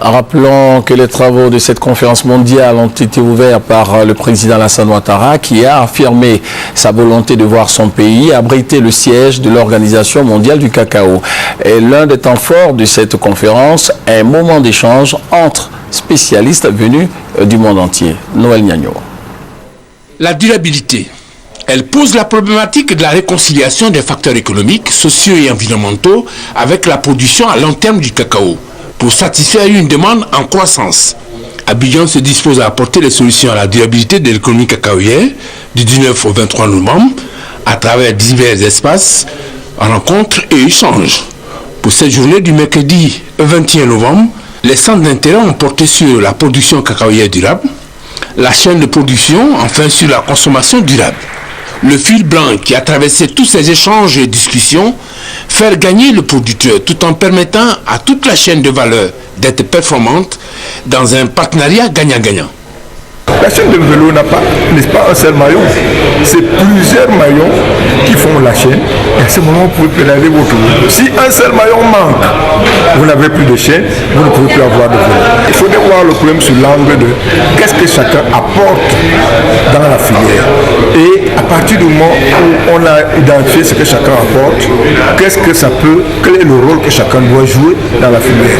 Rappelons que les travaux de cette conférence mondiale ont été ouverts par le président Alassane Ouattara qui a affirmé sa volonté de voir son pays abriter le siège de l'Organisation mondiale du cacao. Et l'un des temps forts de cette conférence est un moment d'échange entre spécialistes venus du monde entier. Noël Niagno. La durabilité. Elle pose la problématique de la réconciliation des facteurs économiques, sociaux et environnementaux avec la production à long terme du cacao, pour satisfaire une demande en croissance. Abidjan se dispose à apporter les solutions à la durabilité de l'économie cacaoyère du 19 au 23 novembre à travers divers espaces, rencontres et échanges. Pour cette journée du mercredi 21 novembre, les centres d'intérêt ont porté sur la production cacaoyère durable, la chaîne de production, enfin sur la consommation durable. Le fil blanc qui a traversé tous ces échanges et discussions, faire gagner le producteur tout en permettant à toute la chaîne de valeur d'être performante dans un partenariat gagnant-gagnant. La chaîne de vélo n'a pas, n'est-ce pas, un seul maillon. C'est plusieurs maillons qui font la chaîne. Et à ce moment, vous pouvez pédaler votre vélo. Si un seul maillon manque, vous n'avez plus de chaîne, vous ne pouvez plus avoir de vélo. Il faut voir le problème sur l'angle de qu'est-ce que chacun apporte dans la filière. Et à partir du moment où on a identifié ce que chacun apporte, qu'est-ce que ça peut, quel est le rôle que chacun doit jouer dans la filière.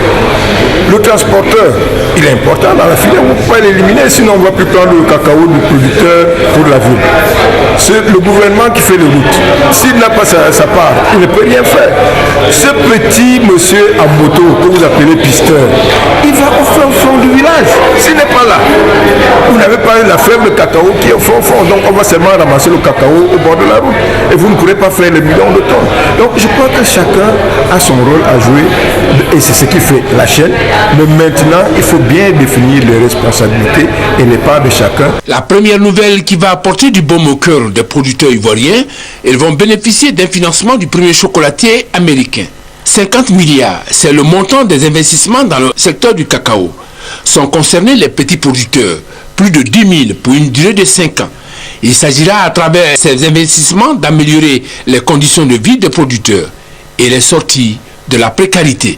Le transporteur, il est important dans la filière, on ne peut pas l'éliminer, sinon on ne va plus prendre le cacao du producteur pour la ville. C'est le gouvernement qui fait les routes. S'il n'a pas sa part, il ne peut rien faire. Ce petit monsieur à moto que vous appelez pisteur, il va au fond du village. S'il n'est pas là, vous n'avez pas la fève de cacao qui est au fond. Donc on va seulement ramasser le cacao au bord de la route. Et vous ne pourrez pas faire les millions de tonnes. Donc je crois que chacun a son rôle à jouer. Et c'est ce qui fait la chaîne. Mais maintenant, il faut bien définir les responsabilités et les parts de chacun. La première nouvelle qui va apporter du baume au cœur des producteurs ivoiriens, ils vont bénéficier d'un financement du premier chocolatier américain. 50 milliards, c'est le montant des investissements dans le secteur du cacao. Sont concernés les petits producteurs, plus de 10 000 pour une durée de 5 ans. Il s'agira à travers ces investissements d'améliorer les conditions de vie des producteurs et les sortir de la précarité.